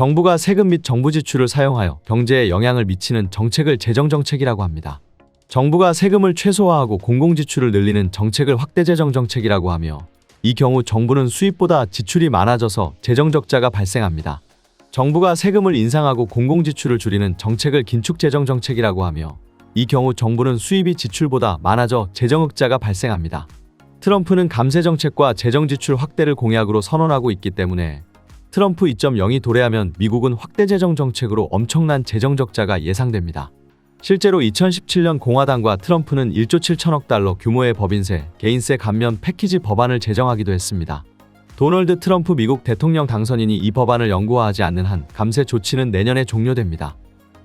정부가 세금 및 정부 지출을 사용하여 경제에 영향을 미치는 정책을 재정정책이라고 합니다. 정부가 세금을 최소화하고 공공지출을 늘리는 정책을 확대재정정책이라고 하며, 이 경우 정부는 수입보다 지출이 많아져서 재정적자가 발생합니다. 정부가 세금을 인상하고 공공지출을 줄이는 정책을 긴축재정정책이라고 하며, 이 경우 정부는 수입이 지출보다 많아져 재정흑자가 발생합니다. 트럼프는 감세정책과 재정지출 확대를 공약으로 선언하고 있기 때문에 트럼프 2.0이 도래하면 미국은 확대재정정책으로 엄청난 재정적자가 예상됩니다. 실제로 2017년 공화당과 트럼프는 1조 7천억 달러 규모의 법인세, 개인세 감면 패키지 법안을 제정하기도 했습니다. 도널드 트럼프 미국 대통령 당선인이 이 법안을 영구화하지 않는 한 감세 조치는 내년에 종료됩니다.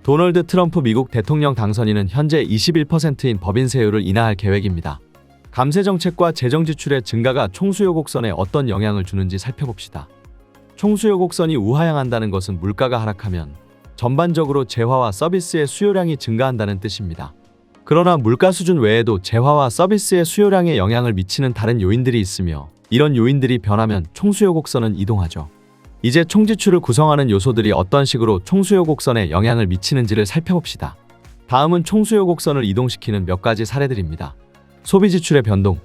도널드 트럼프 미국 대통령 당선인은 현재 21%인 법인세율을 인하할 계획입니다. 감세 정책과 재정 지출의 증가가 총수요 곡선에 어떤 영향을 주는지 살펴봅시다. 총수요 곡선이 우하향한다는 것은 물가가 하락하면 전반적으로 재화와 서비스의 수요량이 증가한다는 뜻입니다. 그러나 물가 수준 외에도 재화와 서비스의 수요량에 영향을 미치는 다른 요인들이 있으며, 이런 요인들이 변하면 총수요 곡선은 이동하죠. 이제 총지출을 구성하는 요소들이 어떤 식으로 총수요 곡선에 영향을 미치는지를 살펴봅시다. 다음은 총수요 곡선을 이동시키는 몇 가지 사례들입니다. 소비 지출의 변동.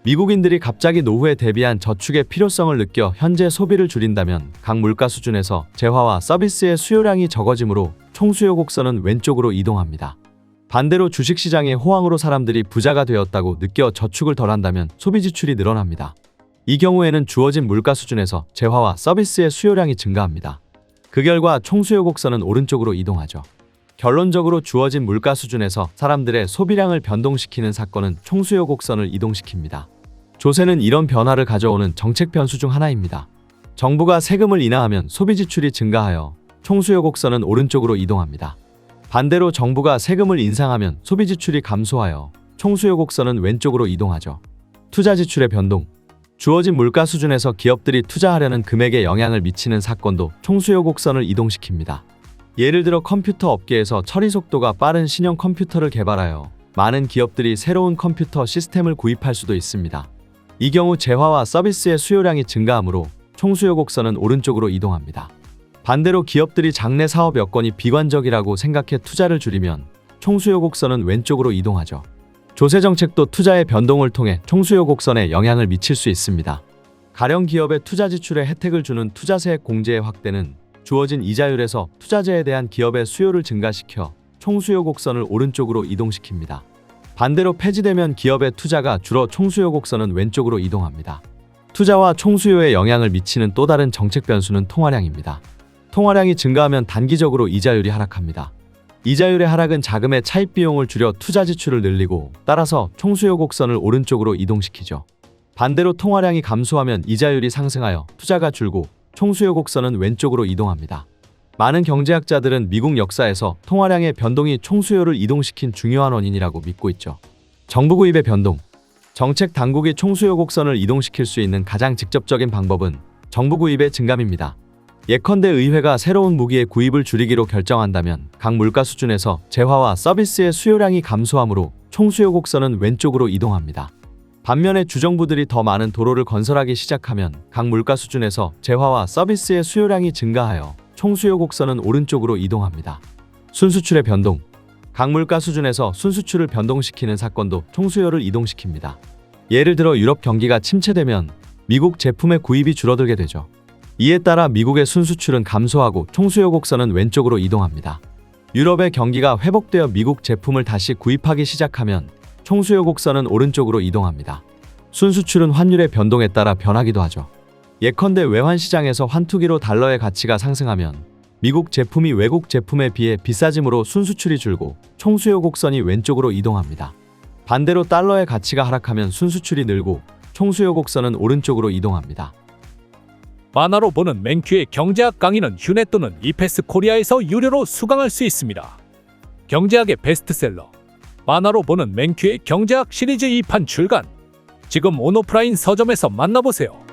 미국인들이 갑자기 노후에 대비한 저축의 필요성을 느껴 현재 소비를 줄인다면 각 물가 수준에서 재화와 서비스의 수요량이 적어지므로 총수요 곡선은 왼쪽으로 이동합니다. 반대로 주식시장의 호황으로 사람들이 부자가 되었다고 느껴 저축을 덜한다면 소비 지출이 늘어납니다. 이 경우에는 주어진 물가 수준에서 재화와 서비스의 수요량이 증가합니다. 그 결과 총수요 곡선은 오른쪽으로 이동하죠. 결론적으로 주어진 물가 수준에서 사람들의 소비량을 변동시키는 사건은 총수요 곡선을 이동시킵니다. 조세는 이런 변화를 가져오는 정책 변수 중 하나입니다. 정부가 세금을 인하하면 소비 지출이 증가하여 총수요 곡선은 오른쪽으로 이동합니다. 반대로 정부가 세금을 인상하면 소비 지출이 감소하여 총수요 곡선은 왼쪽으로 이동하죠. 투자 지출의 변동. 주어진 물가 수준에서 기업들이 투자하려는 금액에 영향을 미치는 사건도 총수요 곡선을 이동시킵니다. 예를 들어 컴퓨터 업계에서 처리 속도가 빠른 신형 컴퓨터를 개발하여 많은 기업들이 새로운 컴퓨터 시스템을 구입할 수도 있습니다. 이 경우 재화와 서비스의 수요량이 증가하므로 총수요 곡선은 오른쪽으로 이동합니다. 반대로 기업들이 장래 사업 여건이 비관적이라고 생각해 투자를 줄이면 총수요 곡선은 왼쪽으로 이동하죠. 조세 정책도 투자의 변동을 통해 총수요 곡선에 영향을 미칠 수 있습니다. 가령 기업의 투자 지출에 혜택을 주는 투자세액 공제의 확대는 주어진 이자율에서 투자재에 대한 기업의 수요를 증가시켜 총수요 곡선을 오른쪽으로 이동시킵니다. 반대로 폐지되면 기업의 투자가 줄어 총수요 곡선은 왼쪽으로 이동합니다. 투자와 총수요에 영향을 미치는 또 다른 정책 변수는 통화량입니다. 통화량이 증가하면 단기적으로 이자율이 하락합니다. 이자율의 하락은 자금의 차입 비용을 줄여 투자 지출을 늘리고, 따라서 총수요 곡선을 오른쪽으로 이동시키죠. 반대로 통화량이 감소하면 이자율이 상승하여 투자가 줄고 총수요 곡선은 왼쪽으로 이동합니다. 많은 경제학자들은 미국 역사에서 통화량의 변동이 총수요를 이동시킨 중요한 원인이라고 믿고 있죠. 정부 구입의 변동. 정책 당국이 총수요 곡선을 이동시킬 수 있는 가장 직접적인 방법은 정부 구입의 증감입니다. 예컨대 의회가 새로운 무기의 구입을 줄이기로 결정한다면 각 물가 수준에서 재화와 서비스의 수요량이 감소하므로 총수요 곡선은 왼쪽으로 이동합니다. 반면에 주정부들이 더 많은 도로를 건설하기 시작하면 각 물가 수준에서 재화와 서비스의 수요량이 증가하여 총수요 곡선은 오른쪽으로 이동합니다. 순수출의 변동. 각 물가 수준에서 순수출을 변동시키는 사건도 총수요를 이동시킵니다. 예를 들어 유럽 경기가 침체되면 미국 제품의 구입이 줄어들게 되죠. 이에 따라 미국의 순수출은 감소하고 총수요 곡선은 왼쪽으로 이동합니다. 유럽의 경기가 회복되어 미국 제품을 다시 구입하기 시작하면 총수요 곡선은 오른쪽으로 이동합니다. 순수출은 환율의 변동에 따라 변하기도 하죠. 예컨대 외환시장에서 환투기로 달러의 가치가 상승하면 미국 제품이 외국 제품에 비해 비싸지므로 순수출이 줄고 총수요 곡선이 왼쪽으로 이동합니다. 반대로 달러의 가치가 하락하면 순수출이 늘고 총수요 곡선은 오른쪽으로 이동합니다. 만화로 보는 맹큐의 경제학 강의는 휴넷 또는 이패스 코리아에서 유료로 수강할 수 있습니다. 경제학의 베스트셀러 만화로 보는 맹큐의 경제학 시리즈 2판 출간. 지금 온오프라인 서점에서 만나보세요.